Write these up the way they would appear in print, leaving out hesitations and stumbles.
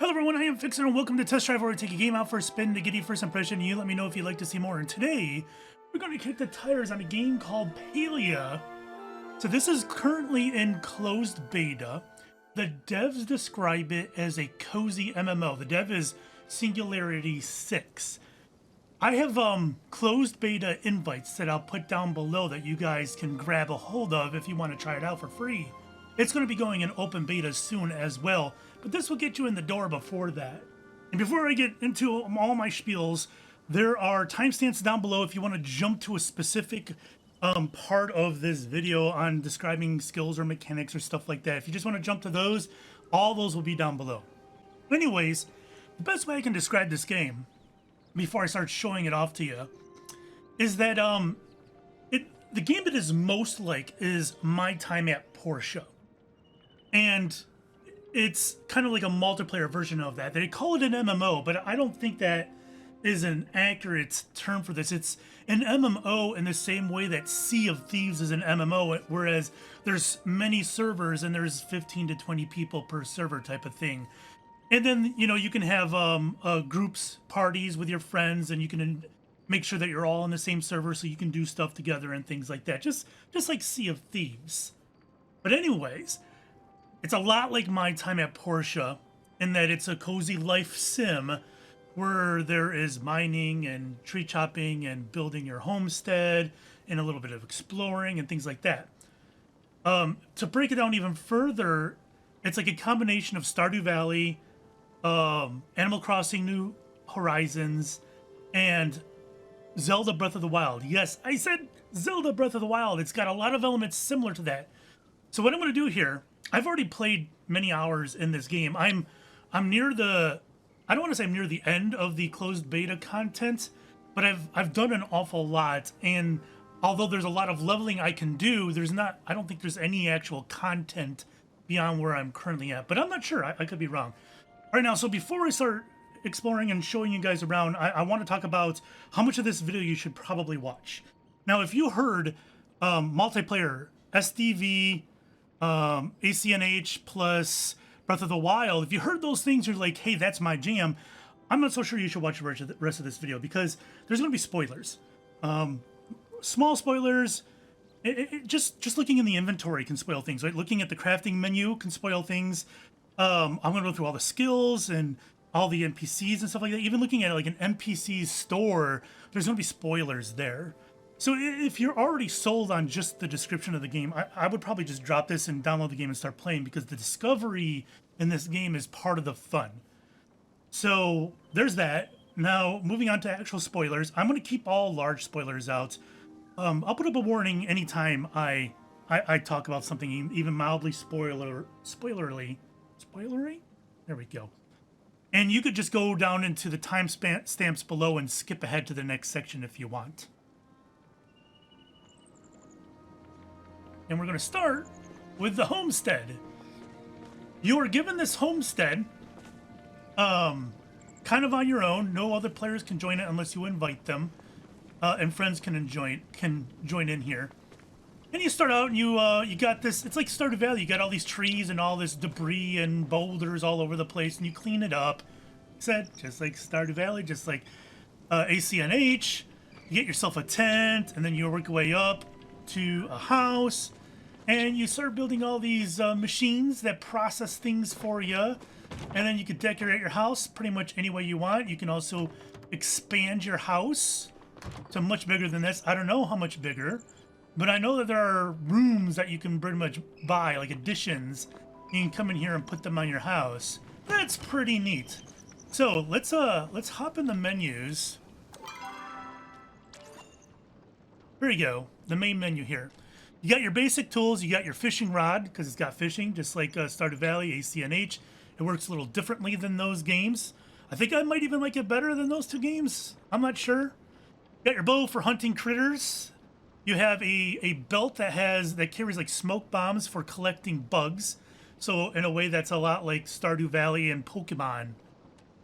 Hello everyone, I am Fixxxer and welcome to Test Drive, where we take a game out for a spin to get your first impression. You let me know if you'd like to see more. And today, we're going to kick the tires on a game called Palia. So this is currently in closed beta. The devs describe it as a cozy MMO. The dev is Singularity Six. I have closed beta invites that I'll put down below that you guys can grab a hold of if you want to try it out for free. It's going to be going in open beta soon as well, but this will get you in the door before that. And before I get into all my spiels, there are timestamps down below if you want to jump to a specific part of this video on describing skills or mechanics or stuff like that. If you just want to jump to those, all those will be down below. Anyways, the best way I can describe this game, before I start showing it off to you, is that the game that is most like is My Time at Portia. And it's kind of like a multiplayer version of that. They call it an MMO, but I don't think that is an accurate term for this. It's an MMO in the same way that Sea of Thieves is an MMO, whereas there's many servers and there's 15 to 20 people per server type of thing. And then, you know, you can have groups, parties with your friends, and you can make sure that you're all on the same server so you can do stuff together and things like that. Just like Sea of Thieves. But anyways, it's a lot like My Time at Portia in that it's a cozy life sim where there is mining and tree chopping and building your homestead and a little bit of exploring and things like that. To break it down even further, it's like a combination of Stardew Valley, Animal Crossing New Horizons, and Zelda Breath of the Wild. Yes, I said Zelda Breath of the Wild. It's got a lot of elements similar to that. So what I'm going to do here, I've already played many hours in this game. I'm near the, I don't want to say I'm near the end of the closed beta content, but I've done an awful lot. And although there's a lot of leveling I can do, I don't think there's any actual content beyond where I'm currently at. But I'm not sure. I could be wrong. All right, now, so before I start exploring and showing you guys around, I want to talk about how much of this video you should probably watch. Now, if you heard multiplayer, SDV, ACNH plus Breath of the Wild, if you heard those things, you're like, hey, that's my jam. I'm not so sure you should watch the rest of this video because there's going to be spoilers. Small spoilers. Just looking in the inventory can spoil things, right? Looking at the crafting menu can spoil things. I'm going to go through all the skills and all the NPCs and stuff like that. Even looking at like an NPCs store, there's going to be spoilers there. So if you're already sold on just the description of the game, I would probably just drop this and download the game and start playing, because the discovery in this game is part of the fun. So there's that. Now, moving on to actual spoilers, I'm going to keep all large spoilers out. I'll put up a warning anytime I talk about something even mildly spoilery. There we go. And you could just go down into the time stamps below and skip ahead to the next section if you want. And we're going to start with the homestead. You are given this homestead kind of on your own. No other players can join it unless you invite them. And friends can join in here. And you start out and you got this, it's like Stardew Valley. You got all these trees and all this debris and boulders all over the place, and you clean it up. Just like Stardew Valley, just like ACNH. You get yourself a tent, and then you work your way up to a house. And you start building all these machines that process things for you. And then you can decorate your house pretty much any way you want. You can also expand your house to much bigger than this. I don't know how much bigger, but I know that there are rooms that you can pretty much buy, like additions. You can come in here and put them on your house. That's pretty neat. So let's hop in the menus. Here you go, the main menu here. You got your basic tools. You got your fishing rod, because it's got fishing, just like Stardew Valley, ACNH. It works a little differently than those games. I think I might even like it better than those two games. I'm not sure. You got your bow for hunting critters. You have a belt that carries like smoke bombs for collecting bugs. So in a way, that's a lot like Stardew Valley and Pokemon.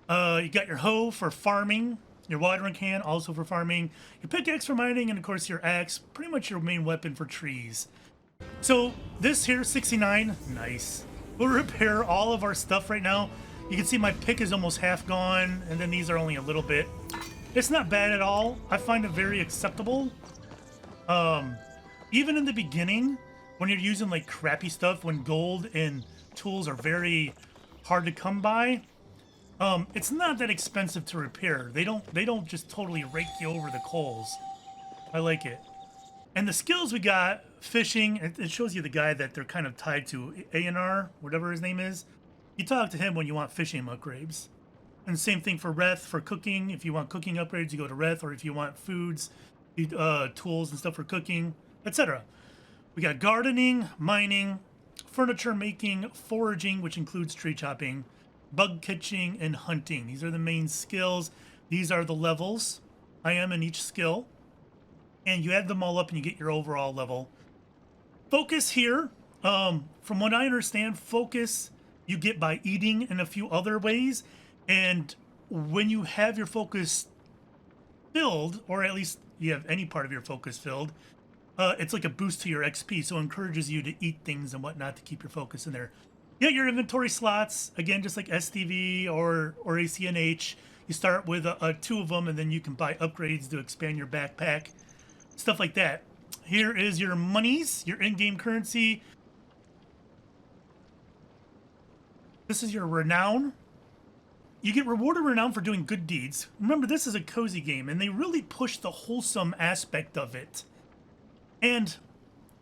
You got your hoe for farming. Your watering can, also for farming. Your pickaxe for mining, and of course your axe, pretty much your main weapon for trees. So this here, 69, nice. We'll repair all of our stuff right now. You can see my pick is almost half gone, and then these are only a little bit. It's not bad at all. I find it very acceptable. Even in the beginning, when you're using like crappy stuff, when gold and tools are very hard to come by, it's not that expensive to repair. They don't just totally rake you over the coals. I like it. And the skills we got, fishing, it shows you the guy that they're kind of tied to, ANR, whatever his name is. You talk to him when you want fishing upgrades. And same thing for Reth, for cooking. If you want cooking upgrades, you go to Reth, or if you want foods, tools and stuff for cooking, etc. We got gardening, mining, furniture making, foraging, which includes tree chopping, bug catching, and hunting. These are the main skills. These are the levels I am in each skill. And you add them all up and you get your overall level. Focus here, from what I understand, focus you get by eating in a few other ways. And when you have your focus filled, or at least you have any part of your focus filled, it's like a boost to your XP, so it encourages you to eat things and whatnot to keep your focus in there. You got your inventory slots, again, just like SDV or ACNH. You start with 2 of them, and then you can buy upgrades to expand your backpack, stuff like that. Here is your monies, your in-game currency. This is your Renown. You get rewarded Renown for doing good deeds. Remember, this is a cozy game, and they really push the wholesome aspect of it. And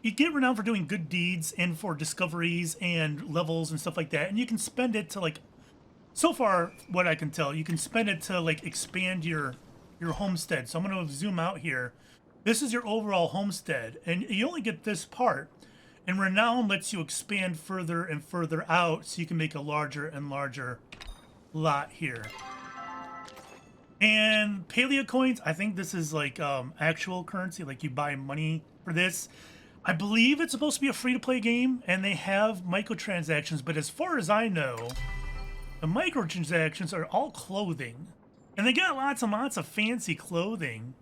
you get Renown for doing good deeds and for discoveries and levels and stuff like that. And you can spend it to, like, so far, what I can tell, you can spend it to, like, expand your homestead. So I'm going to zoom out here. This is your overall homestead, and you only get this part. And Renown lets you expand further and further out, so you can make a larger and larger lot here. And Palia coins, I think this is like actual currency, like you buy money for this. I believe it's supposed to be a free-to-play game, and they have microtransactions, but as far as I know, the microtransactions are all clothing. And they got lots and lots of fancy clothing.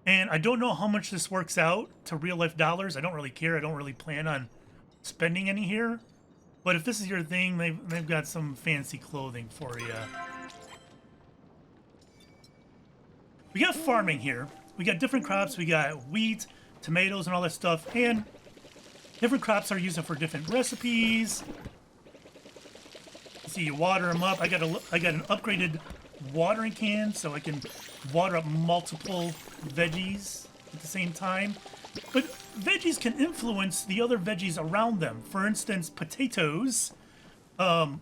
And I don't know how much this works out to real-life dollars. I don't really care. I don't really plan on spending any here. But if this is your thing, they've got some fancy clothing for you. We got farming here. We got different crops. We got wheat, tomatoes, and all that stuff. And different crops are used for different recipes. See, you water them up. I got an upgraded watering can, so I can water up multiple veggies at the same time. But veggies can influence the other veggies around them. For instance, potatoes. I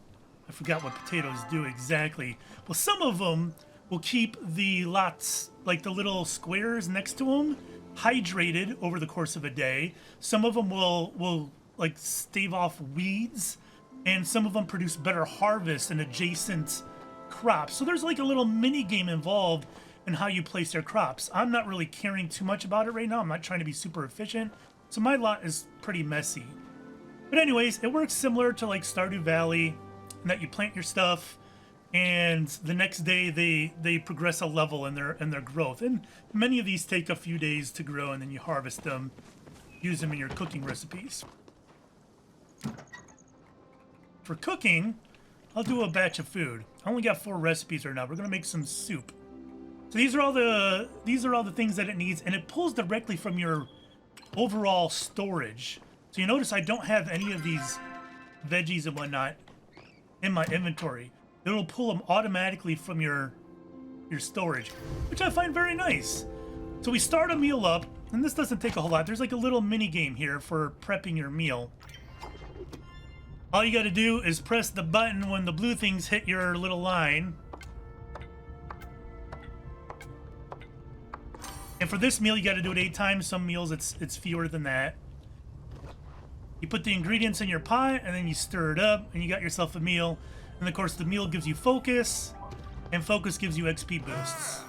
forgot what potatoes do exactly. Well, some of them will keep the lots, like the little squares next to them, hydrated over the course of a day. Some of them will like stave off weeds, and some of them produce better harvest and adjacent crops. So there's like a little mini game involved in how you place your crops. I'm not really caring too much about it right now. I'm not trying to be super efficient, so my lot is pretty messy. But anyways, it works similar to like Stardew Valley, in that you plant your stuff, and the next day they progress a level in their growth. And many of these take a few days to grow, and then you harvest them, use them in your cooking recipes. For cooking, I'll do a batch of food. I only got 4 recipes right now. We're gonna make some soup. So these are all the things that it needs, and it pulls directly from your overall storage. So you notice I don't have any of these veggies and whatnot in my inventory. It'll pull them automatically from your storage, which I find very nice. So we start a meal up, and this doesn't take a whole lot. There's like a little mini game here for prepping your meal. All you gotta do is press the button when the blue things hit your little line. And for this meal, you gotta do it 8 times. Some meals, it's fewer than that. You put the ingredients in your pot, and then you stir it up, and you got yourself a meal. And of course, the meal gives you focus, and focus gives you XP boosts.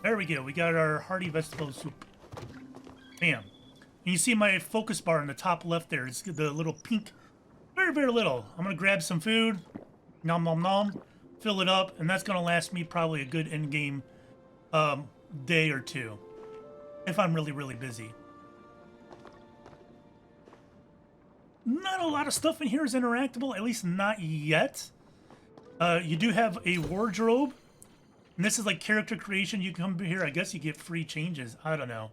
There we go. We got our hearty vegetable soup. Bam. And you see my focus bar in the top left there. It's the little pink, very, very little. I'm going to grab some food. Nom, nom, nom. Fill it up, and that's going to last me probably a good in-game day or 2. If I'm really, really busy. Not a lot of stuff in here is interactable, at least not yet. You do have a wardrobe, and this is like character creation. You come here, I guess you get free changes. I don't know.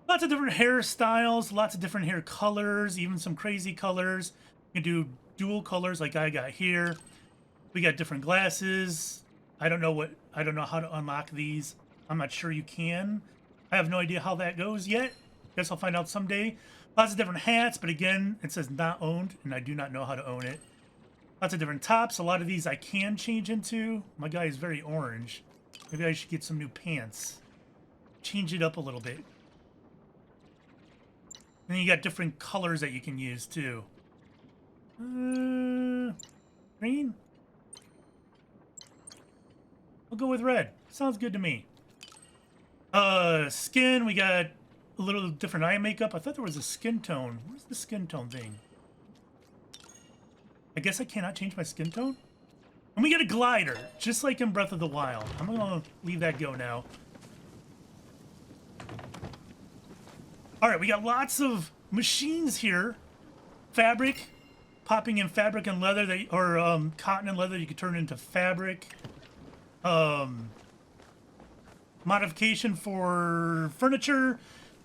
Lots of different hairstyles, lots of different hair colors, even some crazy colors. You can do dual colors like I got here. We got different glasses. I don't know how to unlock these. I'm not sure you can. I have no idea how that goes yet. Guess I'll find out someday. Lots of different hats, but again, it says not owned, and I do not know how to own it. Lots of different tops. A lot of these I can change into. My guy is very orange. Maybe I should get some new pants. Change it up a little bit. And then you got different colors that you can use too. Green? I'll go with red. Sounds good to me. Skin, we got a little different eye makeup. I thought there was a skin tone. Where's the skin tone thing? I guess I cannot change my skin tone? And we get a glider, just like in Breath of the Wild. I'm gonna leave that go now. Alright, we got lots of machines here. Fabric, popping in fabric and leather, or cotton and leather, you can turn it into fabric. Modification for furniture.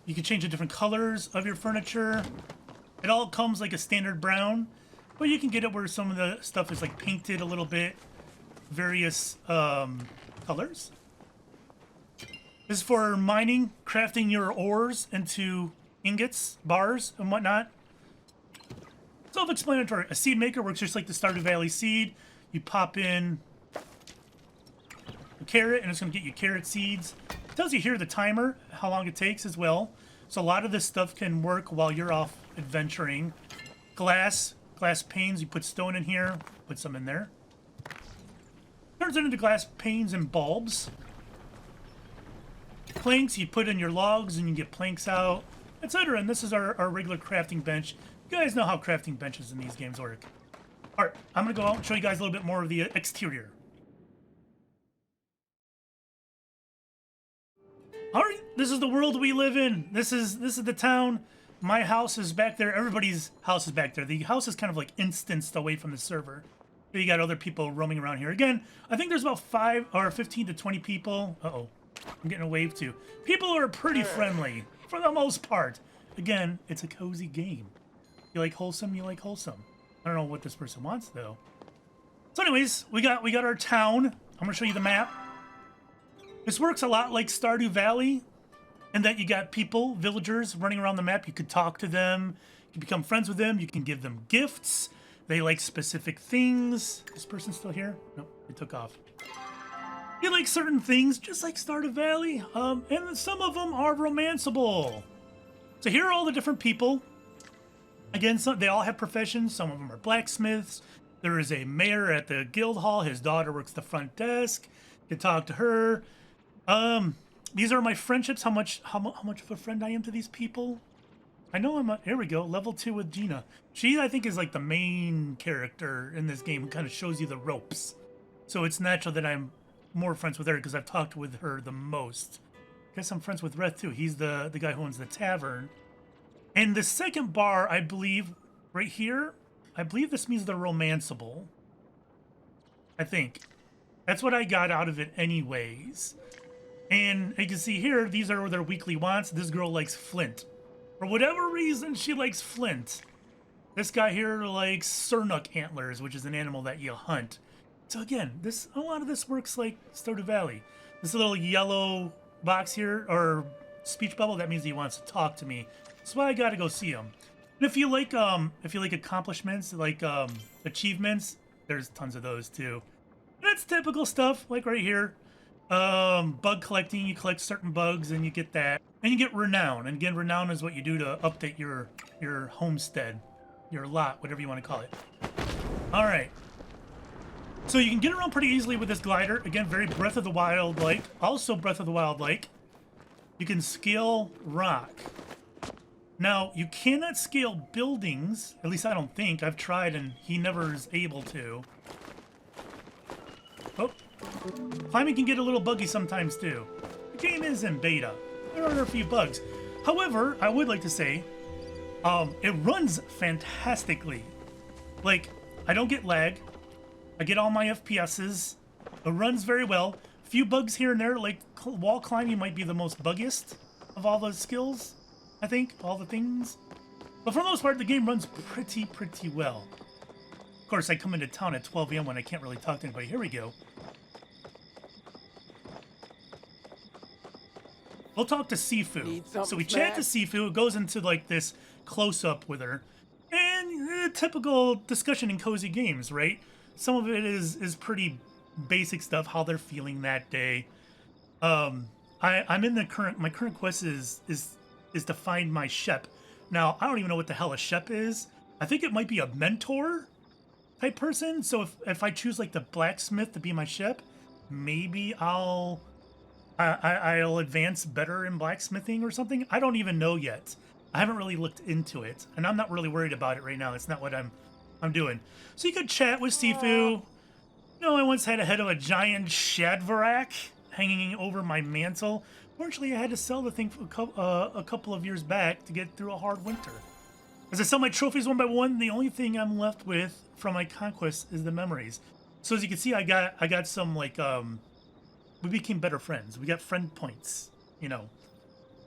You can change the different colors of your furniture. It all comes like a standard brown, but you can get it where some of the stuff is like painted a little bit. Various colors. This is for mining, crafting your ores into ingots, bars, and whatnot. Self-explanatory. A seed maker works just like the Stardew Valley seed. You pop in a carrot, and it's going to get you carrot seeds. It tells you here the timer, how long it takes as well. So a lot of this stuff can work while you're off adventuring. Glass panes, you put stone in here, put some in there. Turns it into glass panes and bulbs. Planks, you put in your logs and you get planks out, etc. And this is our regular crafting bench. You guys know how crafting benches in these games work. Alright, I'm going to go out and show you guys a little bit more of the exterior. Alright, this is the world we live in. This is the town. My house is back there. Everybody's house is back there. The house is kind of like instanced away from the server. You got other people roaming around here. Again, I think there's about 15 to 20 people. Uh-oh. I'm getting a wave too. People are pretty friendly for the most part. Again, it's a cozy game. You like wholesome, you like wholesome. I don't know what this person wants though. So anyways, we got our town. I'm gonna show you the map. This works a lot like Stardew Valley in that you got people, villagers running around the map. You could talk to them, you can become friends with them, you can give them gifts. They like specific things. This person's still here? Nope, it took off. You like certain things, just like Stardew Valley, and some of them are romanceable. So here are all the different people. Again, they all have professions. Some of them are blacksmiths. There is a mayor at the guild hall. His daughter works the front desk. You can talk to her. These are my friendships. How much of a friend I am to these people. I know here we go, level 2 with Gina. She, I think, is like the main character in this game who kind of shows you the ropes. So it's natural that I'm more friends with her because I've talked with her the most. Guess I'm friends with Reth too. He's the guy who owns the tavern. And the second bar, I believe, right here, I believe this means they're romanceable. I think. That's what I got out of it anyways. And you can see here, these are their weekly wants. This girl likes flint. For whatever reason, she likes flint. This guy here likes surnuk antlers, which is an animal that you hunt. So again, a lot of this works like Stardew Valley. This little yellow box here, or speech bubble, that means he wants to talk to me. That's why I gotta go see him. And if you like accomplishments, like achievements, there's tons of those too. And that's typical stuff, like right here. Bug collecting, you collect certain bugs and you get that. And you get Renown. And again, Renown is what you do to update your homestead, your lot, whatever you want to call it. Alright. So you can get around pretty easily with this glider. Again, very Breath of the Wild-like. Also Breath of the Wild-like. You can scale rock. Now, you cannot scale buildings. At least I don't think. I've tried and he never is able to. Oh. Climbing can get a little buggy sometimes too. The game is in beta. There are a few bugs. However, I would like to say, it runs fantastically. Like, I don't get lag. I get all my FPSs. It runs very well. A few bugs here and there, like wall climbing might be the most buggiest of all the skills, I think, all the things. But for the most part, the game runs pretty well. Of course, I come into town at 12 a.m. when I can't really talk to anybody. Here we go. We'll talk to Sifu. So we chat to Sifu. It goes into like this close-up with her. And typical discussion in cozy games, right? Some of it is pretty basic stuff, how they're feeling that day. I'm in the my current quest is to find my shep. Now, I don't even know what the hell a shep is. I think it might be a mentor type person. So if I choose like the blacksmith to be my shep, maybe I'll advance better in blacksmithing or something. I don't even know yet. I haven't really looked into it, and I'm not really worried about it right now. It's not what I'm doing. So you could chat with Sifu. You know, I once had a head of a giant shadvarak hanging over my mantle. Fortunately, I had to sell the thing for a couple of years back to get through a hard winter. As I sell my trophies one by one, the only thing I'm left with from my conquest is the memories. So as you can see, I got some like we became better friends. We got friend points. You know,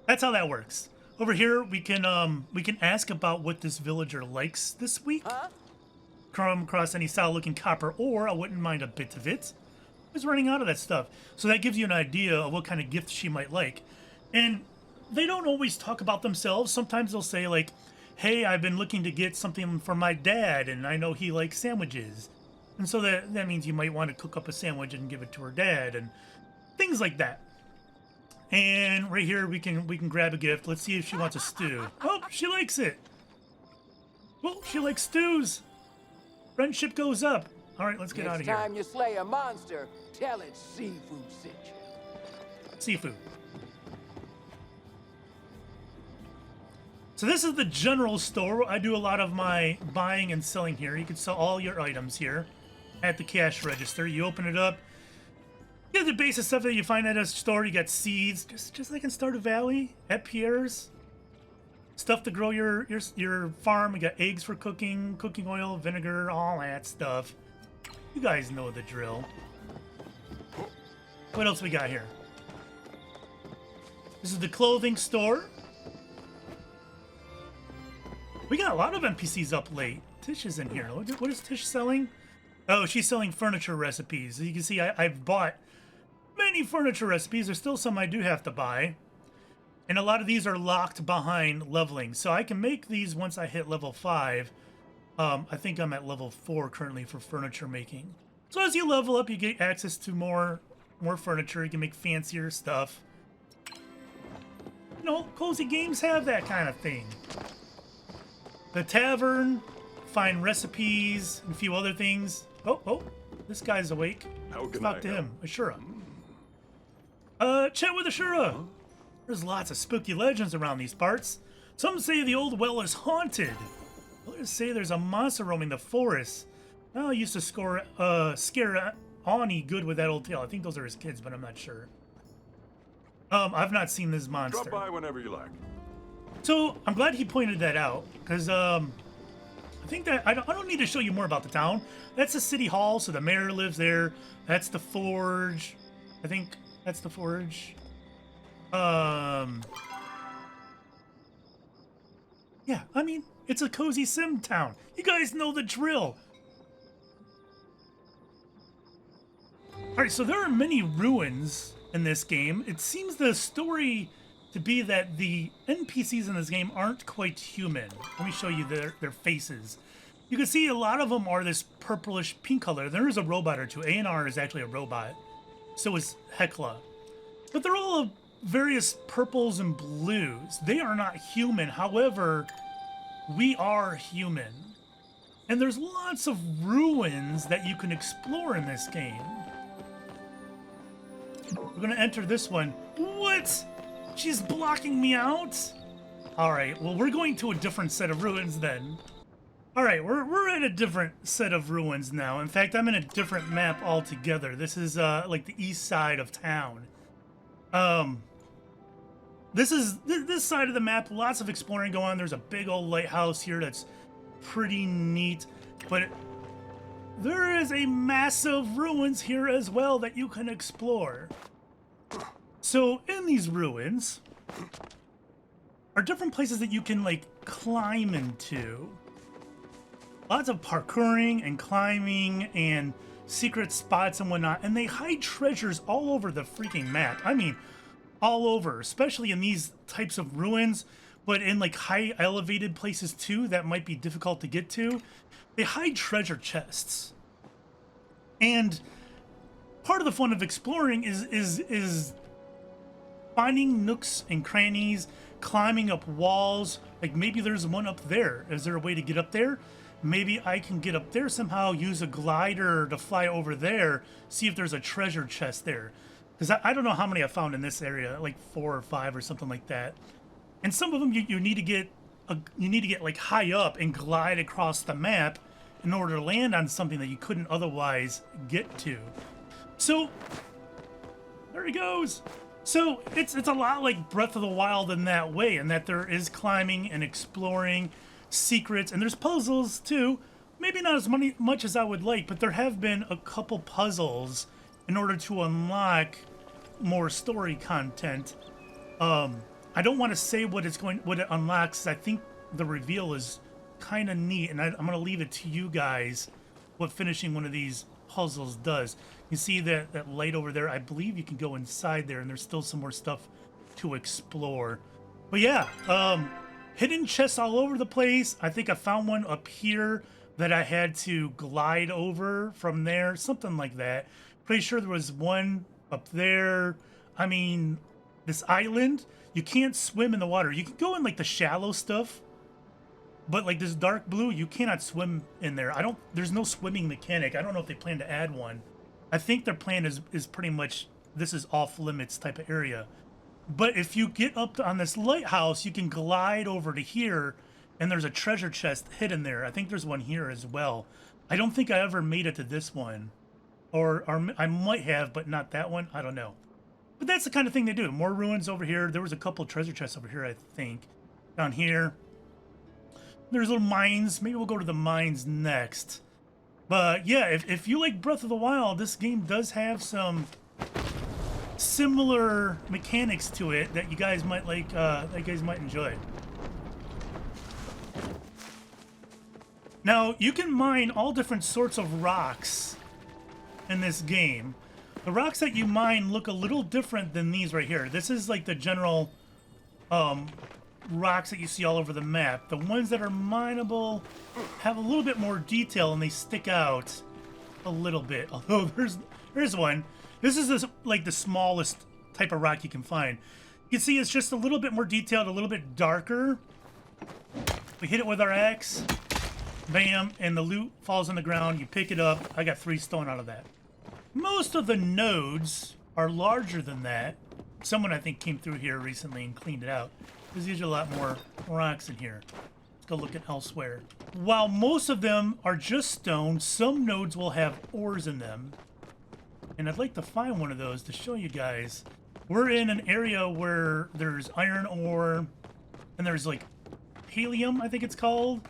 that's how that works. Over here, we can ask about what this villager likes this week. Come across any solid-looking copper ore, I wouldn't mind a bit of it. I was running out of that stuff. So that gives you an idea of what kind of gift she might like. And they don't always talk about themselves. Sometimes they'll say like, hey, I've been looking to get something for my dad, and I know he likes sandwiches. And so that means you might want to cook up a sandwich and give it to her dad, and things like that. And right here, we can grab a gift. Let's see if she wants a stew. Oh, she likes it. Well, she likes stews. Friendship goes up. All right, let's get out of here. Next time you slay a monster, tell it Sifu sent you. Sifu. So this is the general store. I do a lot of my buying and selling here. You can sell all your items here at the cash register. You open it up. You have the basic stuff that you find at a store. You got seeds, just like in Stardew Valley at Pierre's. Stuff to grow your farm. You got eggs for cooking, cooking oil, vinegar, all that stuff. You guys know the drill. What else we got here? This is the clothing store. We got a lot of NPCs up late. Tish is in here. What is Tish selling? Oh, she's selling furniture recipes. You can see I've bought many furniture recipes. There's still some I do have to buy. And a lot of these are locked behind leveling. So I can make these once I hit level 5. I think I'm at level 4 currently for furniture making. So as you level up, you get access to more furniture. You can make fancier stuff. You know, cozy games have that kind of thing. The tavern, find recipes, and a few other things. Oh, this guy's awake. How can Talk to him, Ashura. Chat with Ashura. There's lots of spooky legends around these parts. Some say the old well is haunted. Others say there's a monster roaming the forest. I used to scare Ani good with that old tale. I think those are his kids, but I'm not sure. I've not seen this monster. Drop by whenever you like. So I'm glad he pointed that out, because I think that I don't need to show you more about the town. That's the city hall, so the mayor lives there. That's the forge. I think that's the forge. Yeah, I mean, it's a cozy sim town. You guys know the drill. Alright, so there are many ruins in this game. It seems the story to be that the NPCs in this game aren't quite human. Let me show you their faces. You can see a lot of them are this purplish pink color. There is a robot or two. A&R is actually a robot. So is Hecla. But they're all of various purples and blues. They are not human. However, we are human. And there's lots of ruins that you can explore in this game. We're gonna enter this one. What? She's blocking me out? Alright, well, we're going to a different set of ruins then. Alright, we're at a different set of ruins now. In fact, I'm in a different map altogether. This is like the east side of town. This is this side of the map, lots of exploring going on. There's a big old lighthouse here that's pretty neat. But there is a massive ruins here as well that you can explore. So in these ruins are different places that you can like climb into. Lots of parkouring and climbing and secret spots and whatnot, and they hide treasures all over the freaking map. I mean, all over, especially in these types of ruins, but in like high elevated places too that might be difficult to get to. They hide treasure chests. And part of the fun of exploring is finding nooks and crannies, climbing up walls. Like maybe there's one up there. Is there a way to get up there? Maybe I can get up there somehow, use a glider to fly over there, see if there's a treasure chest there. Because I don't know how many I found in this area, like 4 or 5 or something like that. And some of them you need to get like high up and glide across the map in order to land on something that you couldn't otherwise get to. So there he goes. So it's a lot like Breath of the Wild in that way, in that there is climbing and exploring, secrets, and there's puzzles too. Maybe not as much as I would like, but there have been a couple puzzles in order to unlock more story content. I don't want to say what it unlocks. I think the reveal is kind of neat, and I'm going to leave it to you guys what finishing one of these puzzles does. You see that light over there? I believe you can go inside there, and there's still some more stuff to explore. But yeah, hidden chests all over the place. I think I found one up here that I had to glide over from there, something like that. Pretty sure there was one up there. I mean, this island, you can't swim in the water. You can go in like the shallow stuff, but like this dark blue, you cannot swim in there. There's no swimming mechanic. I don't know if they plan to add one. I think their plan is pretty much, this is off limits type of area. But if you get up on this lighthouse, you can glide over to here, and there's a treasure chest hidden there. I think there's one here as well. I don't think I ever made it to this one. Or I might have, but not that one. I don't know. But that's the kind of thing they do. More ruins over here. There was a couple treasure chests over here, I think. Down here. There's little mines. Maybe we'll go to the mines next. But yeah, if you like Breath of the Wild, this game does have some similar mechanics to it that you guys might like, that you guys might enjoy. Now, you can mine all different sorts of rocks in this game. The rocks that you mine look a little different than these right here. This is like the general rocks that you see all over the map. The ones that are mineable have a little bit more detail and they stick out a little bit. Although there's one. This is like the smallest type of rock you can find. You can see it's just a little bit more detailed, a little bit darker. We hit it with our axe. Bam, and the loot falls on the ground. You pick it up. I got 3 stone out of that. Most of the nodes are larger than that. Someone, I think, came through here recently and cleaned it out. There's usually a lot more rocks in here. Let's go look at elsewhere. While most of them are just stone, some nodes will have ores in them. And I'd like to find one of those to show you guys. We're in an area where there's iron ore, and there's like Palium, I think it's called.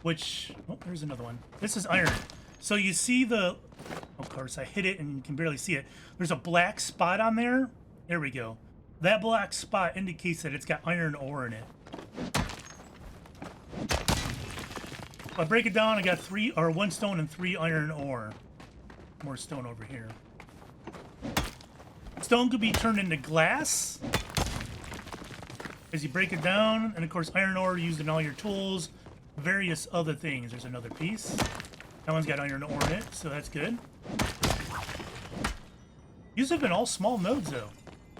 Which, oh, there's another one. This is iron. So you see the, of course, I hit it and you can barely see it. There's a black spot on there. There we go. That black spot indicates that it's got iron ore in it. If I break it down, I got 1 stone and 3 iron ore. More stone over here. Stone could be turned into glass as you break it down. And of course, iron ore used in all your tools. Various other things. There's another piece. That one's got iron ore in it, so that's good. These have been all small nodes, though.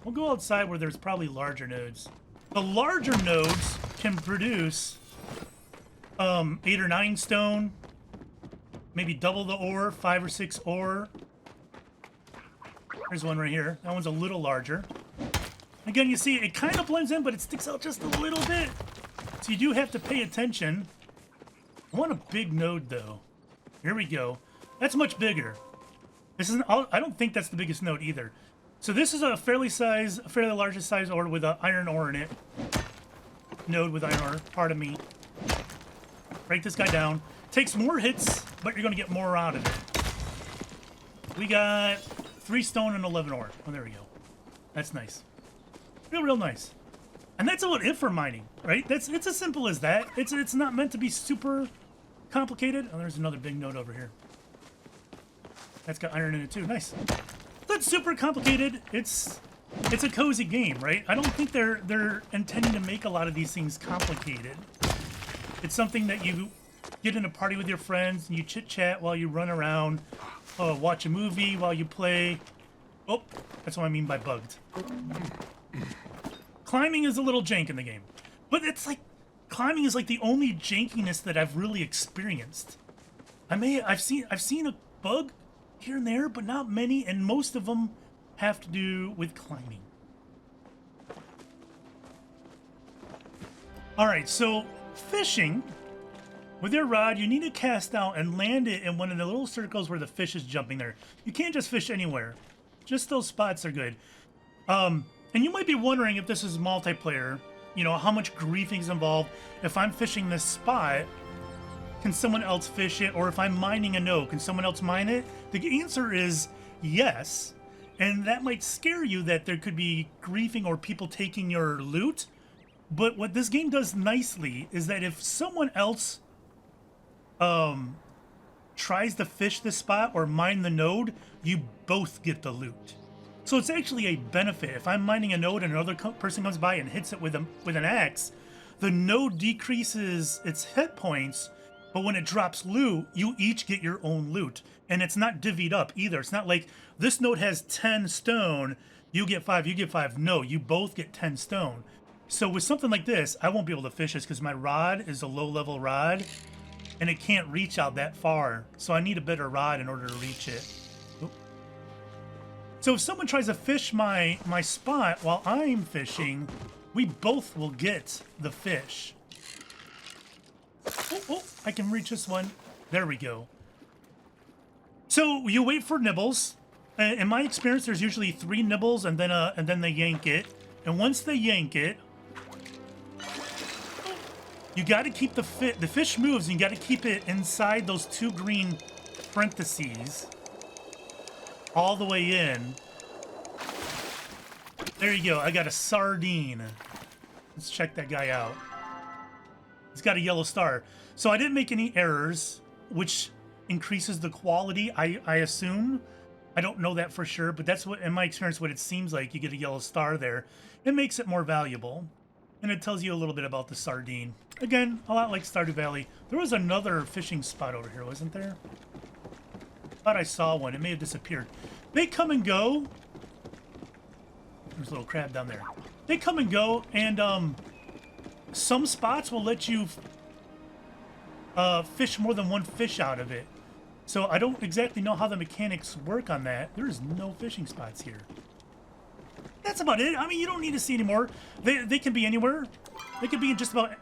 We'll go outside where there's probably larger nodes. The larger nodes can produce 8 or 9 stone, maybe double the ore, 5 or 6 ore. There's one right here. That one's a little larger. Again, you see it kind of blends in, but it sticks out just a little bit. So you do have to pay attention. I want a big node, though. Here we go. That's much bigger. This isn't. I don't think that's the biggest node either. So this is a fairly largest size ore with iron ore in it. Node with iron ore. Pardon me. Break this guy down. Takes more hits, but you're going to get more out of it. We got 3 stone and 11 ore. Oh, there we go. That's nice. Real nice. And that's about it for mining, right? It's as simple as that. It's not meant to be super complicated. Oh, there's another big node over here. That's got iron in it too. Nice. That's super complicated. It's a cozy game, right? I don't think they're intending to make a lot of these things complicated. It's something that you get in a party with your friends and you chit chat while you run around, watch a movie while you play. Oh, that's what I mean by bugged. Climbing is a little jank in the game, but it's like climbing is like the only jankiness that I've really experienced. I've seen a bug here and there, but not many, and most of them have to do with climbing. All right, so fishing with your rod, you need to cast out and land it in one of the little circles where the fish is jumping there. You can't just fish anywhere. Just those spots are good. And you might be wondering if this is multiplayer, you know, how much griefing is involved. If I'm fishing this spot, can someone else fish it? Or if I'm mining a node, can someone else mine it? The answer is yes. And that might scare you that there could be griefing or people taking your loot. But what this game does nicely is that if someone else tries to fish this spot or mine the node, you both get the loot. So it's actually a benefit. If I'm mining a node and another person comes by and hits it with an axe, the node decreases its hit points, but when it drops loot, you each get your own loot. And it's not divvied up either. It's not like this node has 10 stone, you get 5, you get 5. No, you both get 10 stone. So with something like this, I won't be able to fish this because my rod is a low-level rod, and it can't reach out that far. So I need a better rod in order to reach it. Oop. So if someone tries to fish my spot while I'm fishing, we both will get the fish. Oh, I can reach this one. There we go. So you wait for nibbles. In my experience, there's usually 3 nibbles, and then they yank it. And once they yank it, you got to keep the fish moves, and you got to keep it inside those 2 green parentheses all the way in. There you go. I got a sardine. Let's check that guy out. He's got a yellow star. So I didn't make any errors, which increases the quality, I assume. I don't know that for sure, but that's what, in my experience, what it seems like. You get a yellow star there. It makes it more valuable. And it tells you a little bit about the sardine. Again, a lot like Stardew Valley. There was another fishing spot over here, wasn't there? Thought I saw one. It may have disappeared. They come and go. There's a little crab down there. They come and go, and some spots will let you fish more than one fish out of it. So I don't exactly know how the mechanics work on that. There's no fishing spots here. That's about it. I mean, you don't need to see any more. They can be anywhere. They could be in just about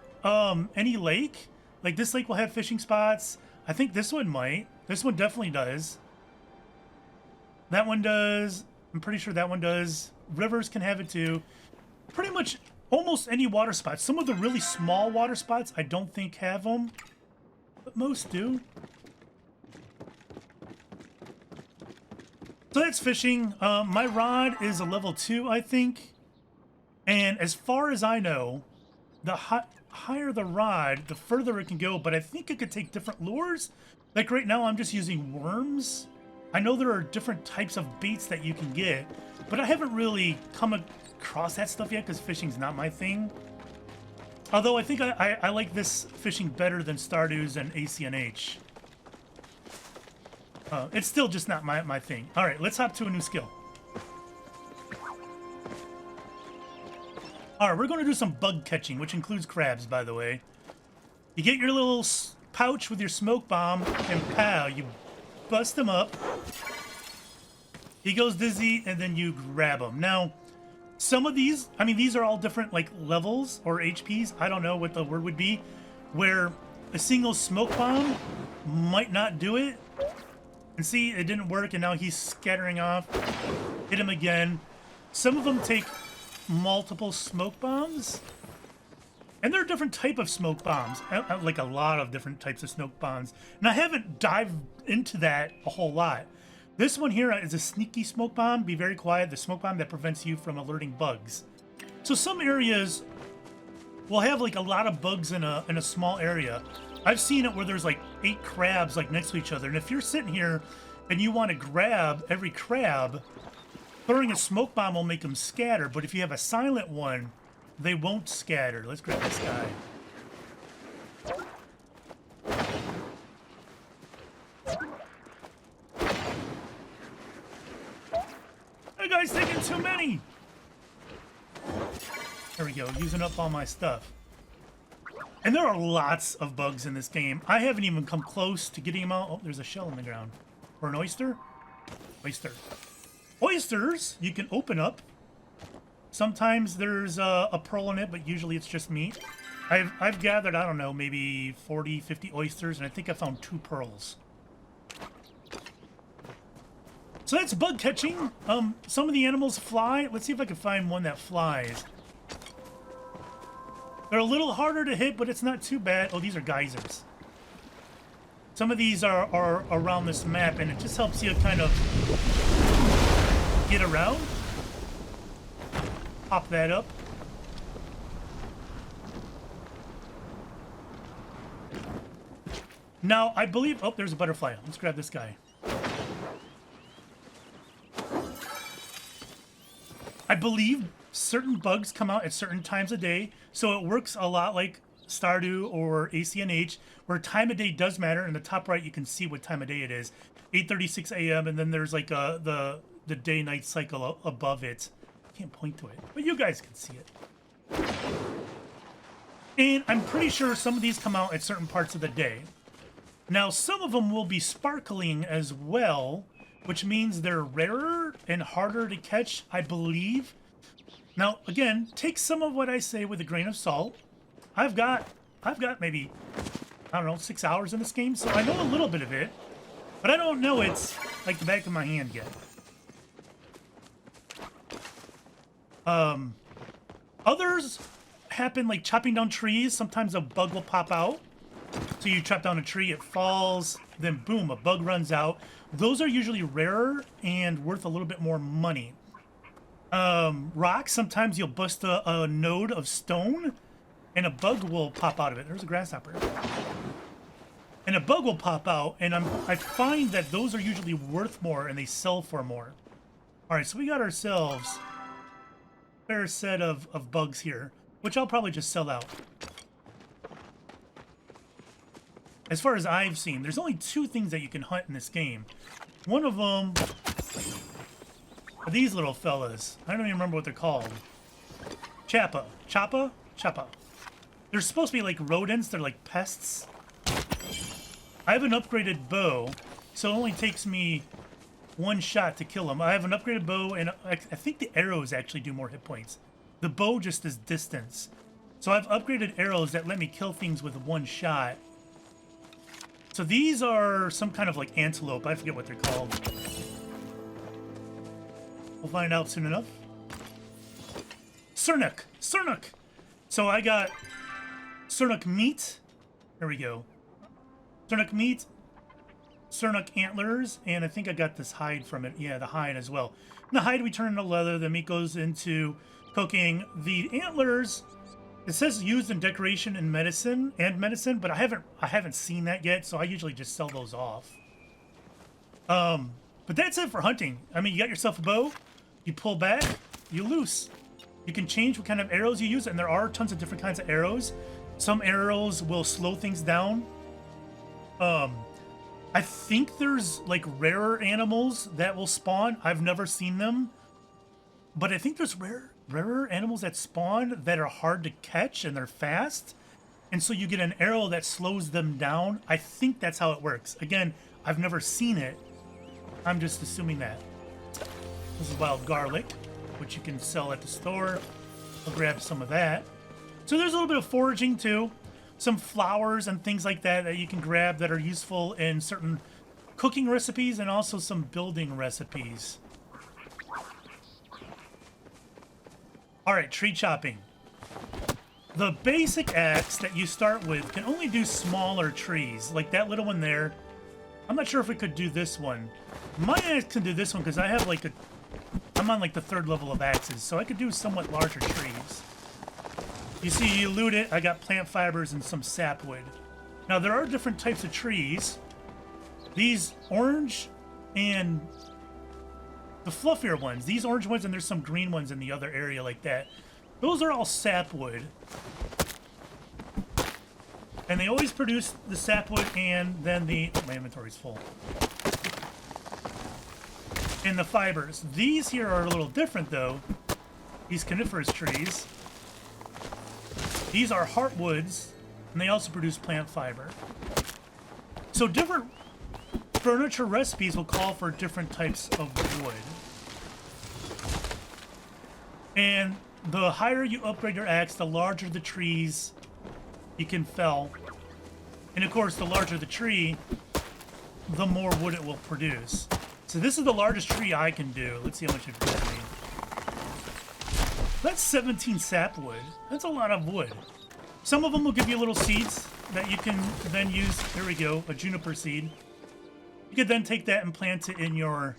any lake. Like this lake will have fishing spots. I think this one might. This one definitely does. That one does. I'm pretty sure that one does. Rivers can have it too. Pretty much almost any water spots. Some of the really small water spots I don't think have them, but most do. So that's fishing. My rod is a level 2, I think. And as far as I know, the higher the rod, the further it can go. But I think it could take different lures. Like right now, I'm just using worms. I know there are different types of baits that you can get, but I haven't really come across that stuff yet because fishing's not my thing. Although I think I like this fishing better than Stardew's and ACNH. It's still just not my thing. All right, let's hop to a new skill. All right, we're going to do some bug catching, which includes crabs, by the way. You get your little pouch with your smoke bomb, and pow, you bust him up. He goes dizzy, and then you grab him. Now, some of these, I mean, these are all different, like, levels or HPs. I don't know what the word would be, where a single smoke bomb might not do it. And see, it didn't work, and now he's scattering off. Hit him again. Some of them take multiple smoke bombs. And there are different type of smoke bombs, like a lot of different types of smoke bombs. And I haven't dived into that a whole lot. This one here is a sneaky smoke bomb. Be very quiet. The smoke bomb that prevents you from alerting bugs. So some areas will have like a lot of bugs in a small area. I've seen it where there's like 8 crabs like next to each other. And if you're sitting here and you want to grab every crab, throwing a smoke bomb will make them scatter. But if you have a silent one, they won't scatter. Let's grab this guy. That guy's taking too many. There we go, using up all my stuff. And there are lots of bugs in this game. I haven't even come close to getting them out. Oh, there's a shell in the ground. Or an oyster? Oyster. Oysters you can open up. Sometimes there's a pearl in it, but usually it's just meat. I've gathered, I don't know, maybe 40, 50 oysters, and I think I found 2 pearls. So that's bug catching. Some of the animals fly. Let's see if I can find one that flies. They're a little harder to hit, but it's not too bad. Oh, these are geysers. Some of these are around this map, and it just helps you kind of get around. Pop that up. Now, I believe... Oh, there's a butterfly. Let's grab this guy. I believe certain bugs come out at certain times of day, so it works a lot like Stardew or ACNH, where time of day does matter. In the top right, you can see what time of day it is. 8:36 a.m., and then there's like the day-night cycle above it. Can't point to it, but you guys can see it. And I'm pretty sure some of these come out at certain parts of the day. Now, some of them will be sparkling as well, which means they're rarer and harder to catch, I believe. Now, again, take some of what I say with a grain of salt. I've got maybe, I don't know, 6 hours in this game, so I know a little bit of it, but I don't know it's like the back of my hand yet. Others happen like chopping down trees. Sometimes a bug will pop out. So you chop down a tree, it falls, then boom, a bug runs out. Those are usually rarer and worth a little bit more money. Rocks, sometimes you'll bust a node of stone and a bug will pop out of it. There's a grasshopper. And a bug will pop out, and I find that those are usually worth more and they sell for more. All right, so we got ourselves a fair set of bugs here, which I'll probably just sell out. As far as I've seen, there's only 2 things that you can hunt in this game. One of them are these little fellas. I don't even remember what they're called. Chappa. Chappa? Chappa. They're supposed to be like rodents. They're like pests. I have an upgraded bow, so it only takes me 1 shot to kill them. I have an upgraded bow, and I think the arrows actually do more hit points. The bow just is distance. So I've upgraded arrows that let me kill things with 1 shot. So these are some kind of like antelope. I forget what they're called. We'll find out soon enough. Sernuk. Sernuk. So I got Sernuk meat. There we go. Sernuk meat. Sernuk antlers. And I think I got this hide from it. Yeah, the hide as well. And the hide we turn into leather. The meat goes into cooking. The antlers... It says used in decoration and medicine, but I haven't seen that yet, so I usually just sell those off. But that's it for hunting. I mean, you got yourself a bow, you pull back, you loose. You can change what kind of arrows you use, and there are tons of different kinds of arrows. Some arrows will slow things down. I think there's like rarer animals that will spawn. I've never seen them, but I think there's rarer animals that spawn that are hard to catch and they're fast, and so you get an arrow that slows them down. I think that's how it works. Again, I've never seen it. I'm just assuming that. This is wild garlic, which you can sell at the store. I'll grab some of that. So there's a little bit of foraging too. Some flowers and things like that that you can grab that are useful in certain cooking recipes and also some building recipes. All right, tree chopping. the basic axe that you start with can only do smaller trees, like that little one there. I'm not sure if it could do this one. My axe can do this one because I have like I'm on like the 3rd level of axes, so I could do somewhat larger trees. You see, you loot it, I got plant fibers and some sapwood. Now there are different types of trees. These orange and the fluffier ones, these orange ones, and there's some green ones in the other area like that. Those are all sapwood. And they always produce the sapwood and then my inventory's full. And the fibers. These here are a little different though. These coniferous trees. These are heartwoods, and they also produce plant fiber. So different furniture recipes will call for different types of wood. And the higher you upgrade your axe, the larger the trees you can fell. And of course, the larger the tree, the more wood it will produce. So this is the largest tree I can do. Let's see how much it gives me. That's 17 sapwood. That's a lot of wood. Some of them will give you little seeds that you can then use. There we go, a juniper seed. You could then take that and plant it in your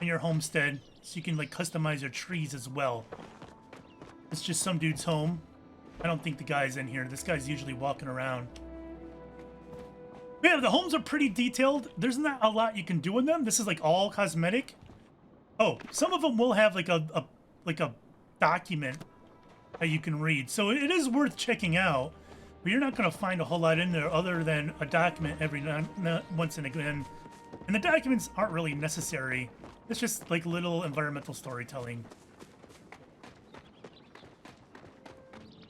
homestead, so you can like customize your trees as well. It's just some dude's home. I don't think the guy's in here. This guy's usually walking around. Yeah, the homes are pretty detailed. There's not a lot you can do in them. This is like all cosmetic. Oh, some of them will have like a document that you can read. So it is worth checking out. But you're not going to find a whole lot in there other than a document every once and again. And the documents aren't really necessary. It's just like little environmental storytelling.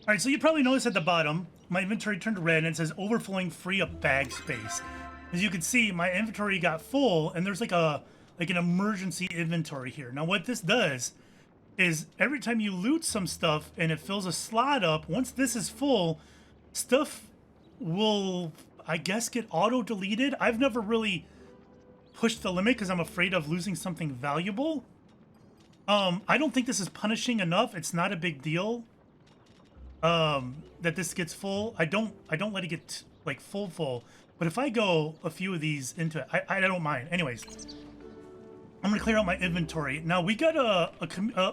All right, so you probably noticed at the bottom, my inventory turned red and it says overflowing, free up bag space. As you can see, my inventory got full and there's like an emergency inventory here. Now what this does is every time you loot some stuff and it fills a slot up, once this is full, stuff will, I guess, get auto-deleted. I've never really pushed the limit because I'm afraid of losing something valuable. I don't think this is punishing enough. It's not a big deal that this gets full. I don't let it get like full. But if I go a few of these into it, I don't mind. Anyways, I'm gonna clear out my inventory. Now we got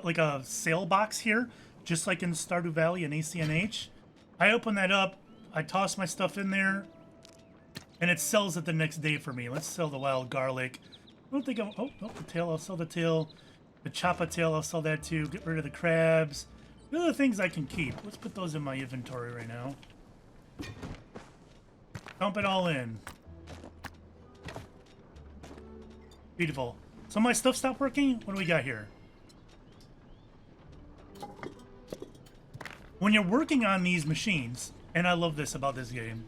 like a sale box here, just like in Stardew Valley and ACNH. I open that up, I toss my stuff in there, and it sells it the next day for me. Let's sell the wild garlic. I don't think the tail, I'll sell the tail. The choppa tail, I'll sell that too. Get rid of the crabs. The other things I can keep. Let's put those in my inventory right now. Dump it all in. Beautiful. So my stuff stopped working? What do we got here? When you're working on these machines, and I love this about this game,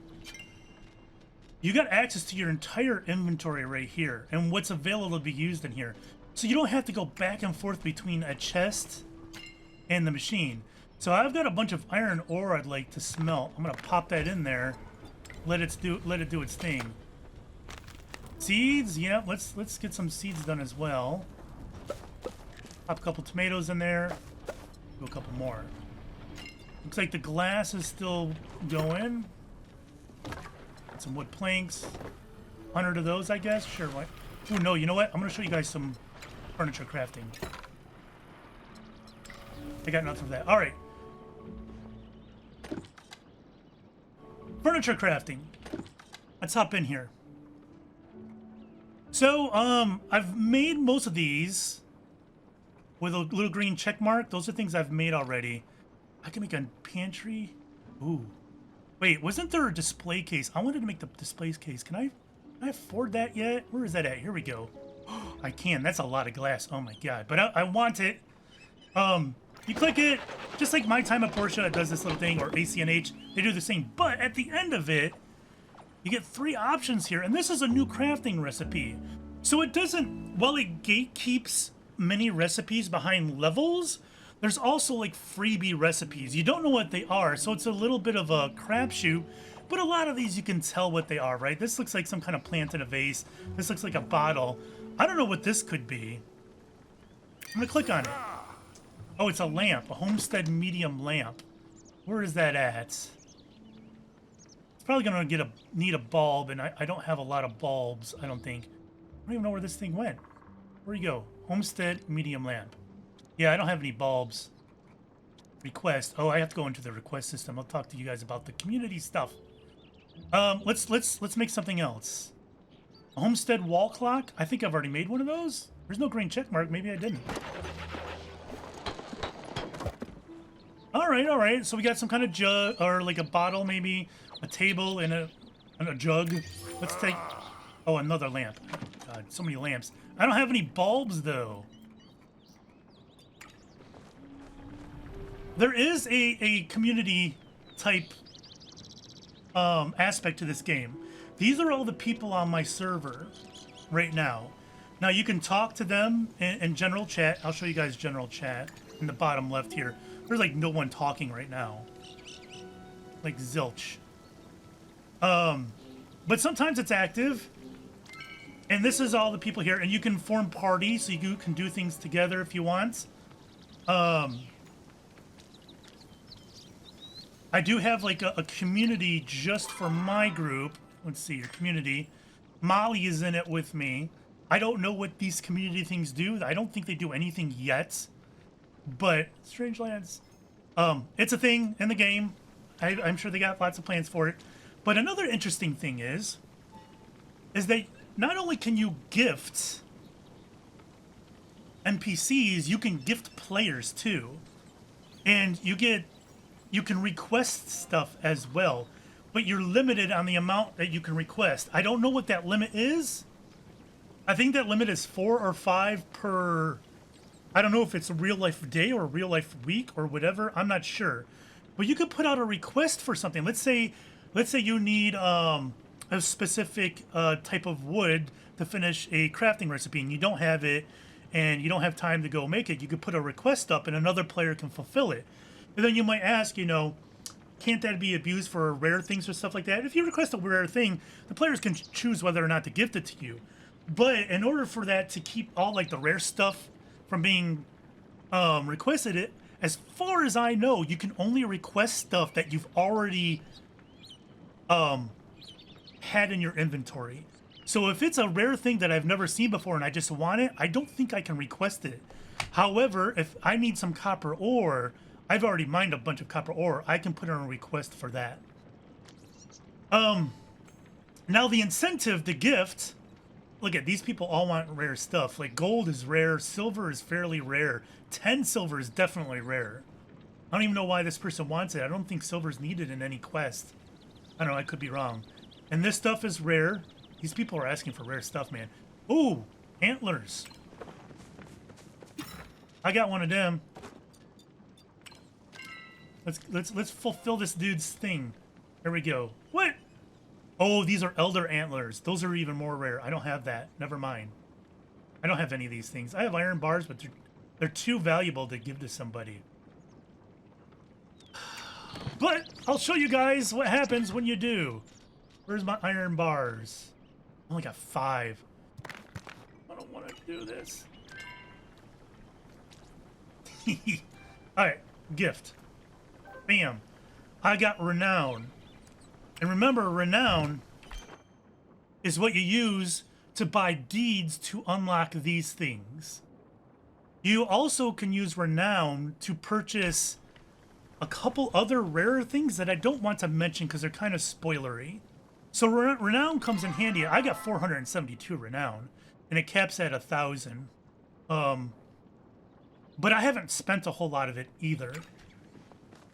you got access to your entire inventory right here and what's available to be used in here. So you don't have to go back and forth between a chest and the machine. So I've got a bunch of iron ore I'd like to smelt. I'm gonna pop that in there, let it do its thing. Seeds, yeah, let's get some seeds done as well. Pop a couple tomatoes in there, do a couple more. Looks like the glass is still going. Got some wood planks. 100 of those, I guess. Sure, what? Oh no, you know what? I'm gonna show you guys some furniture crafting. I got nothing for that. All right. Furniture crafting. Let's hop in here. So, I've made most of these with a little green check mark. Those are things I've made already. I can make a pantry. Ooh. Wait, wasn't there a display case? I wanted to make the display case. Can I afford that yet? Where is that at? Here we go. I can. That's a lot of glass. Oh my god. But I want it. You click it, just like My Time at Portia, it does this little thing, or ACNH, they do the same. But at the end of it, you get 3 options here, and this is a new crafting recipe. So it doesn't, while it gatekeeps many recipes behind levels, there's also like freebie recipes. You don't know what they are, so it's a little bit of a crapshoot, but a lot of these you can tell what they are, right? This looks like some kind of plant in a vase. This looks like a bottle. I don't know what this could be. I'm gonna click on it. Oh, it's a lamp, a Homestead medium lamp. Where is that at? It's probably gonna need a bulb, and I don't have a lot of bulbs, I don't think. I don't even know where this thing went. Where you go? Homestead, medium lamp. Yeah, I don't have any bulbs. Request. Oh, I have to go into the request system. I'll talk to you guys about the community stuff. Let's make something else. A homestead wall clock. I think I've already made one of those. There's no green check mark. Maybe I didn't. All right. So we got some kind of jug, or like a bottle, maybe a table and a jug. Let's take. Oh, another lamp. God, so many lamps. I don't have any bulbs though. There is a community type aspect to this game. These are all the people on my server right now. Now you can talk to them in general chat. I'll show you guys general chat in the bottom left here. There's like no one talking right now. Like zilch. But sometimes it's active. And this is all the people here. And you can form parties so you can do things together if you want. I do have like a community just for my group. Let's see, your community. Molly is in it with me. I don't know what these community things do. I don't think they do anything yet. But Strangelands, it's a thing in the game. I'm sure they got lots of plans for it. But another interesting thing is that not only can you gift NPCs, you can gift players too. And you can request stuff as well, but you're limited on the amount that you can request. I don't know what that limit is. I think that limit is 4 or 5 per, I don't know if it's a real life day or a real life week or whatever. I'm not sure. But you could put out a request for something. Let's say you need a specific type of wood to finish a crafting recipe and you don't have it and you don't have time to go make it. You could put a request up and another player can fulfill it. And then you might ask, can't that be abused for rare things or stuff like that? If you request a rare thing, the players can choose whether or not to gift it to you. But in order for that to keep all like the rare stuff from being requested, as far as I know, you can only request stuff that you've already had in your inventory. So if it's a rare thing that I've never seen before and I just want it, I don't think I can request it. However, if I need some copper ore, I've already mined a bunch of copper ore. I can put in a request for that. Now the incentive, the gift, look at these people all want rare stuff. Like gold is rare, silver is fairly rare. 10 silver is definitely rare. I don't even know why this person wants it. I don't think silver is needed in any quest. I don't know, I could be wrong. And this stuff is rare. These people are asking for rare stuff, man. Ooh, antlers. I got one of them. Let's fulfill this dude's thing. There we go. What? Oh, these are elder antlers. Those are even more rare. I don't have that. Never mind. I don't have any of these things. I have iron bars, but they're too valuable to give to somebody. But I'll show you guys what happens when you do. Where's my iron bars? I only got 5. I don't want to do this. Alright, gift. Bam. I got Renown. And remember, Renown is what you use to buy deeds to unlock these things. You also can use Renown to purchase a couple other rarer things that I don't want to mention because they're kind of spoilery. So Renown comes in handy. I got 472 Renown, and it caps at 1,000. But I haven't spent a whole lot of it either.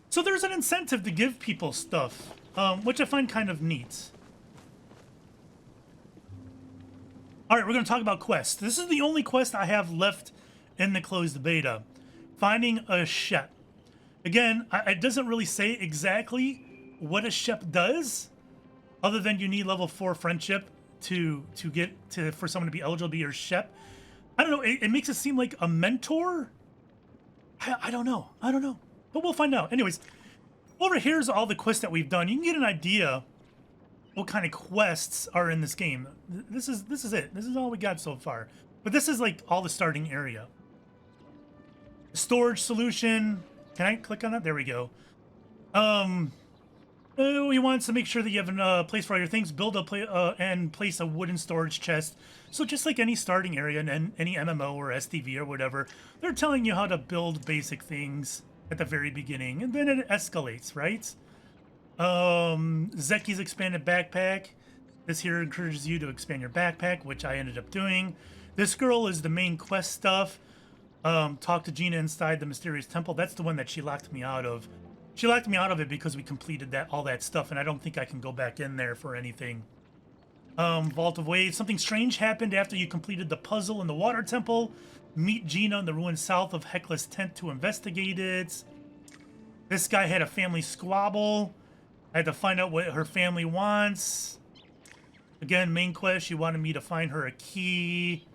So there's an incentive to give people stuff, which I find kind of neat. All right, we're going to talk about quests. This is the only quest I have left in the closed beta. Finding a shep. Again, it doesn't really say exactly what a shep does, other than you need level 4 friendship for someone to be eligible to be your shep. I don't know. It makes it seem like a mentor. I don't know. But we'll find out. Anyways, over here's all the quests that we've done. You can get an idea what kind of quests are in this game. This is it. This is all we got so far. But this is like all the starting area. Storage solution. Can I click on that? There we go. We want to make sure that you have a place for all your things. Build and place a wooden storage chest. So just like any starting area in any MMO or SDV or whatever, they're telling you how to build basic things at the very beginning, and then it escalates, right? Zeki's expanded backpack. This here encourages you to expand your backpack, which I ended up doing. This girl is the main quest stuff. Talk to Gina inside the mysterious temple. That's the one that she locked me out of. She locked me out of it because we completed all that stuff, and I don't think I can go back in there for anything. Vault of Waves. Something strange happened after you completed the puzzle in the water temple. Meet Gina in the ruins south of Hekla's tent to investigate it. This guy had a family squabble. I had to find out what her family wants. Again, main quest, she wanted me to find her a key.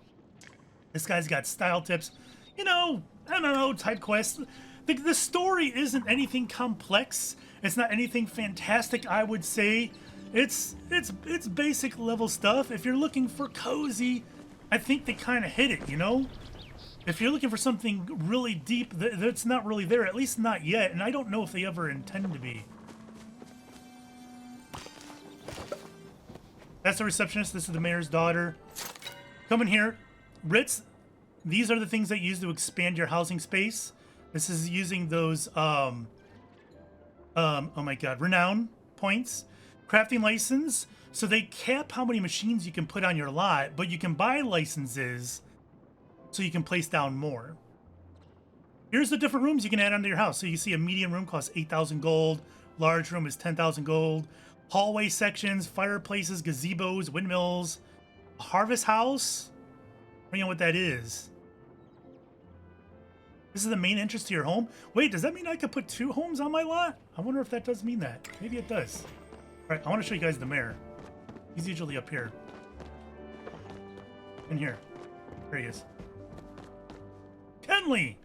This guy's got style tips. You know, MMO type quests. The story isn't anything complex. It's not anything fantastic, I would say. It's basic level stuff. If you're looking for cozy, I think they kind of hit it, you know? If you're looking for something really deep, that's not really there, at least not yet, and I don't know if they ever intend to be. That's the receptionist. This is the mayor's daughter. Come in here. Ritz, these are the things that you use to expand your housing space. This is using those, oh my god, Renown points. Crafting license. So they cap how many machines you can put on your lot, but you can buy licenses so you can place down more. Here's the different rooms you can add onto your house. So you see a medium room costs 8,000 gold. Large room is 10,000 gold. Hallway sections, fireplaces, gazebos, windmills. A harvest house. I don't know what that is. This is the main entrance to your home. Wait, does that mean I could put 2 homes on my lot? I wonder if that does mean that. Maybe it does. All right, I want to show you guys the mayor. He's usually up here. In here. There he is. Kenley!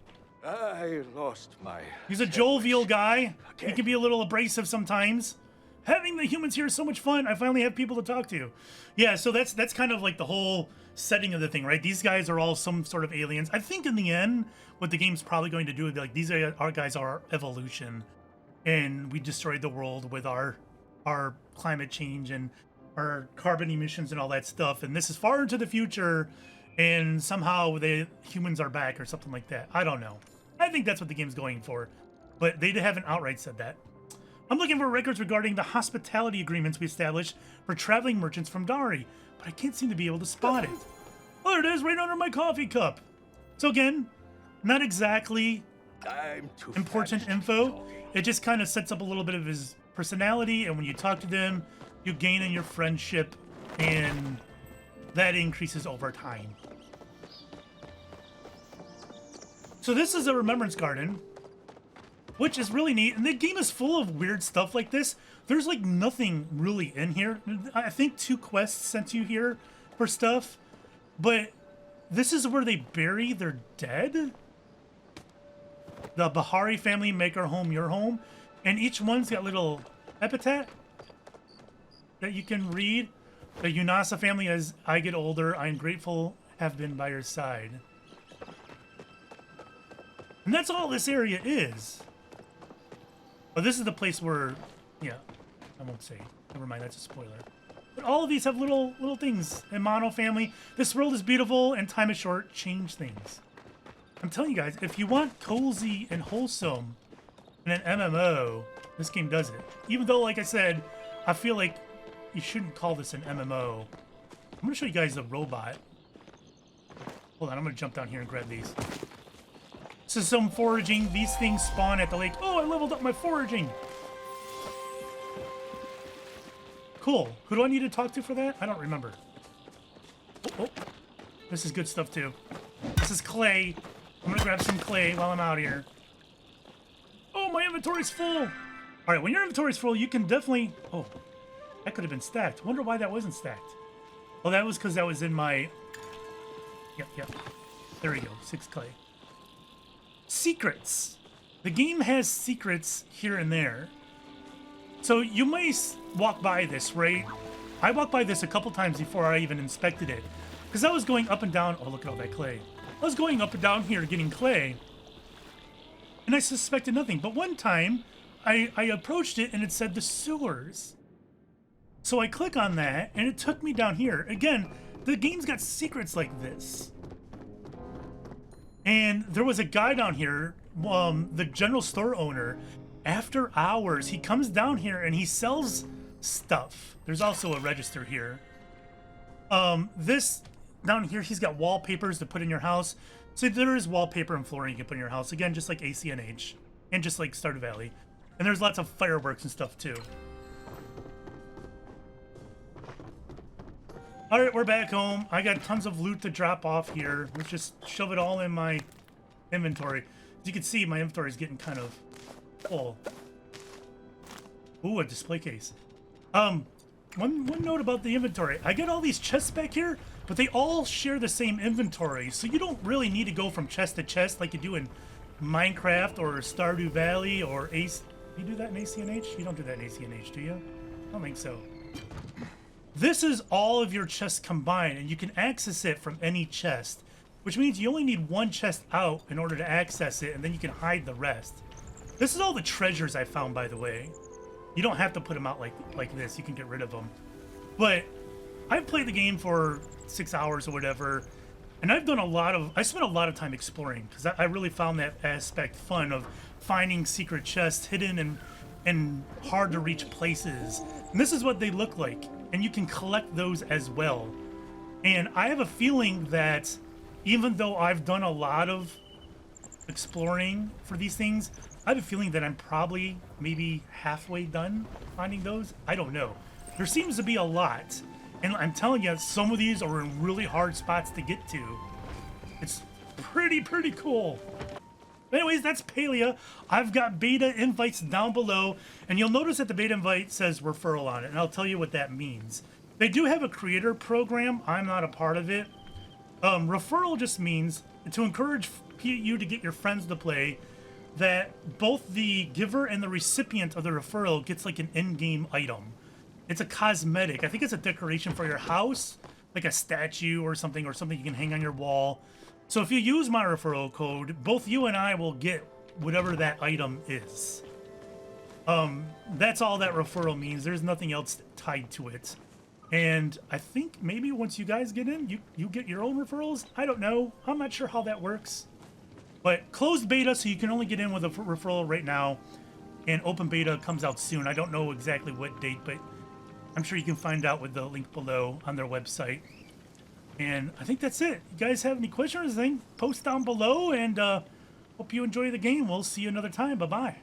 I lost my... He's a jovial guy. He can be a little abrasive sometimes. Having the humans here is so much fun. I finally have people to talk to. Yeah, so that's kind of like the whole setting of the thing, right? These guys are all some sort of aliens. I think in the end, what the game's probably going to do is like, these are our guys are our evolution, and we destroyed the world with our climate change and our carbon emissions and all that stuff. And this is far into the future, and somehow the humans are back or something like that. I don't know. I think that's what the game's going for, but they haven't outright said that. I'm looking for records regarding the hospitality agreements we established for traveling merchants from Dari, but I can't seem to be able to spot it. Oh, there it is, right under my coffee cup. So again, not exactly important info. It just kind of sets up a little bit of his personality, and when you talk to them, you gain in your friendship, and that increases over time. So this is a remembrance garden, which is really neat, and the game is full of weird stuff like this. There's like nothing really in here. I think 2 quests sent you here for stuff, but this is where they bury their dead. The Bahari family make our home your home, and each one's got little epitaph that you can read. The Yunasa family, as I get older, I am grateful have been by your side. And that's all this area is. But this is the place where, yeah, I won't say. Never mind, that's a spoiler. But all of these have little things. And Mono family, this world is beautiful and time is short. Change things. I'm telling you guys, if you want cozy and wholesome in an MMO, this game does it. Even though, like I said, I feel like you shouldn't call this an MMO. I'm going to show you guys the robot. Hold on, I'm going to jump down here and grab these. This is some foraging. These things spawn at the lake. Oh, I leveled up my foraging. Cool. Who do I need to talk to for that? I don't remember. Oh. This is good stuff, too. This is clay. I'm going to grab some clay while I'm out here. Oh, my inventory's full. All right, when your inventory's full, you can definitely... Oh, that could have been stacked. Wonder why that wasn't stacked. Oh, that was because that was in my... Yep. There we go. 6 clay. Secrets. The game has secrets here and there. So you might walk by this, right? I walked by this a couple times before I even inspected it. Because I was going up and down. Oh, look at all that clay. I was going up and down here getting clay. And I suspected nothing. But one time, I approached it and it said the sewers. So I click on that and it took me down here. Again, the game's got secrets like this. And there was a guy down here, the general store owner. After hours, he comes down here and he sells stuff. There's also a register here. This down here, he's got wallpapers to put in your house. So there is wallpaper and flooring you can put in your house. Again, just like ACNH and just like Stardew Valley. And there's lots of fireworks and stuff too. All right, we're back home. I got tons of loot to drop off here. Let's just shove it all in my inventory. As you can see, my inventory is getting kind of full. Ooh, a display case. One note about the inventory. I get all these chests back here, but they all share the same inventory, so you don't really need to go from chest to chest like you do in Minecraft or Stardew Valley or Ace. You do that in ACNH? You don't do that in ACNH, do you? I don't think so. This is all of your chests combined, and you can access it from any chest, which means you only need one chest out in order to access it, and then you can hide the rest. This is all the treasures I found, by the way. You don't have to put them out like this. You can get rid of them. But I've played the game for 6 hours or whatever, and I spent a lot of time exploring because I really found that aspect fun of finding secret chests hidden and hard to reach places. And this is what they look like, and you can collect those as well. And I have a feeling that even though I've done a lot of exploring for these things, I have a feeling that I'm probably maybe halfway done finding those. I don't know. There seems to be a lot. And I'm telling you, some of these are in really hard spots to get to. It's pretty cool. Anyways, that's Palia. I've got beta invites down below. And you'll notice that the beta invite says referral on it. And I'll tell you what that means. They do have a creator program. I'm not a part of it. Referral just means to encourage you to get your friends to play, that both the giver and the recipient of the referral gets like an in-game item. It's a cosmetic. I think it's a decoration for your house, like a statue or something you can hang on your wall. So if you use my referral code, both you and I will get whatever that item is. That's all that referral means. There's nothing else tied to it. And I think maybe once you guys get in, you get your own referrals. I don't know. I'm not sure how that works. But closed beta, so you can only get in with a referral right now. And open beta comes out soon. I don't know exactly what date, but I'm sure you can find out with the link below on their website. And I think that's it. You guys have any questions or anything, post down below. And hope you enjoy the game. We'll see you another time. Bye-bye.